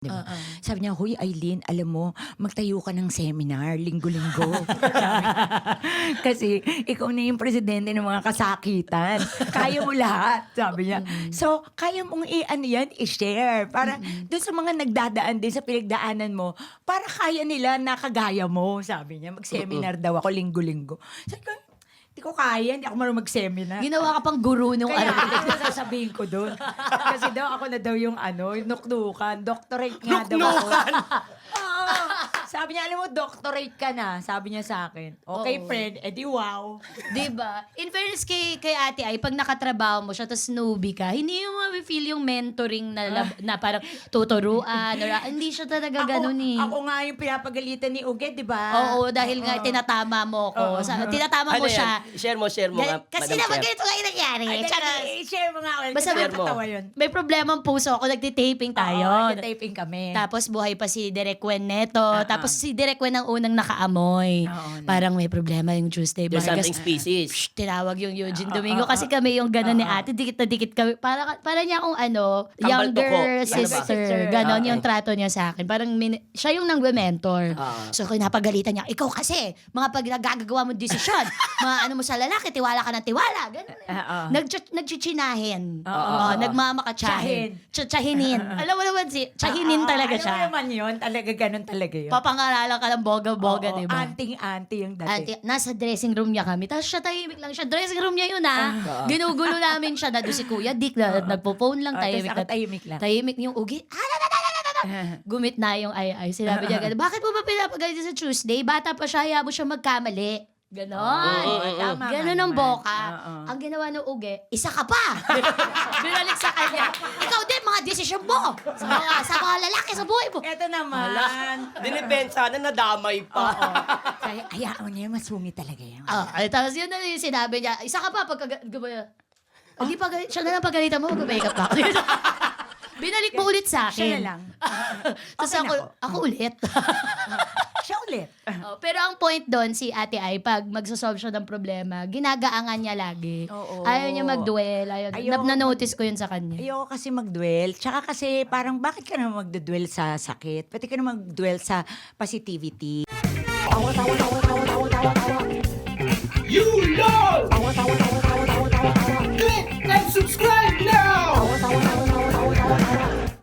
Di ba? Oo. Sabi niya, "Hoy Eileen, alam mo, magtayo ka ng seminar, linggo-linggo." Kasi ikaw na yung presidente ng mga kasakitan. Kaya mo lahat, sabi niya. So, kaya mong i-ano yan, i-share. Para doon sa mga nagdadaan din sa pinagdaanan mo, para kaya nila nakagaya mo, sabi niya. Mag-seminar daw ako linggo-linggo. Sabi ko, hindi ko kaya, hindi ako marunong mag-seminar. Ginawa ka pang guru nung Kaya ano. ano sasabihin ko doon? Kasi daw ako na daw yung yung nuknukan. Doctorate nga daw ako. Oo. Sabi niya, alam mo, doctorate ka na. Sabi niya sa akin. Okay, Oo. friend. Edi wow. Diba? In fairness kay Ate Ay, pag nakatrabaho mo siya, tapos newbie ka, hindi mo ma-feel yung mentoring na parang tuturuan. Hindi siya talaga ganun eh. Ako nga yung pinapagalitan ni Uge, di ba? Oo, dahil nga tinatama mo ko. Tinatama mo Ano siya. yan? Share mo nga, Kasi Madam naman Chair. ganito nga yung nangyari. Ay, Charos. share mo nga. Basta share mo. nakakatawa yun. May problema ang puso ako, nagtitaping tayo. Taping kami. Tapos buhay pa si Direk Wen neto. Ah, Tapos si Direk Wen ang unang nakaamoy. Oo, na. Parang may problema yung Tuesday. There's Vargas. something species. Tinawag yung Eugene Domingo kasi kami yung gano'n ni ate, dikit na dikit kami. Para niya akong Kambal younger toko. sister. Ganon yung trato niya sa akin. Parang siya yung nang-mentor. So kinapagalitan niya, ikaw kasi, mga pag nagagawa mo desisyon, mga ano mo sa lalaki, tiwala ka ng tiwala. Ganon. Nagchichinahin. Nagmamakatsahin. Tsahinin. Alam mo naman tsahinin talaga Ano siya. naman yun? Talaga ganun talaga yun. Papangaralan ka ng boga-boga, Oo, di ba? Anting-anti yung dati. Ate, nasa dressing room niya kami. Tapos siya tahimik lang siya. Dressing room niya yun Ginugulo namin siya na doon si Kuya Dick na nagpo-phone lang. Tahimik Tapos ako na. tahimik lang. Tahimik yung ugi. Gumit na yung ay. Sinabi niya gano'n, bakit mo ba pinapagalit sa Tuesday? Bata pa siya, hayaan mo siya magkamali. Ganon. Tama nga Ganon ang naman. boka. Oo. Ang ginawa ng ugi, isa ka pa. Binalik sa kanya. Ikaw din, mga desisyon mo. Sa mga lalaki sa buhay mo. Eto naman. Dinipensa na nadamay pa. Kaya hayaan mo niya, masungit talaga yan. Tapos yun na yung sinabi niya, isa ka pa pagka gumaya. Hindi pa siya na lang pagalitan mo, mag-makeup pa ako. Binalik mo ulit sa akin. Siya na lang. Tapos Okay na ako ulit. Siya ulit. Pero ang point doon, si Ate Ay, pag magsosolve siya ng problema, ginagaangan niya lagi. Oo. Ayaw niya mag-dwell. Ayoko Na-notice ko yun sa kanya. Ayoko kasi mag-dwell. Tsaka kasi parang bakit ka naman mag-dwell sa sakit? Pwede ka naman mag-dwell sa positivity. You know!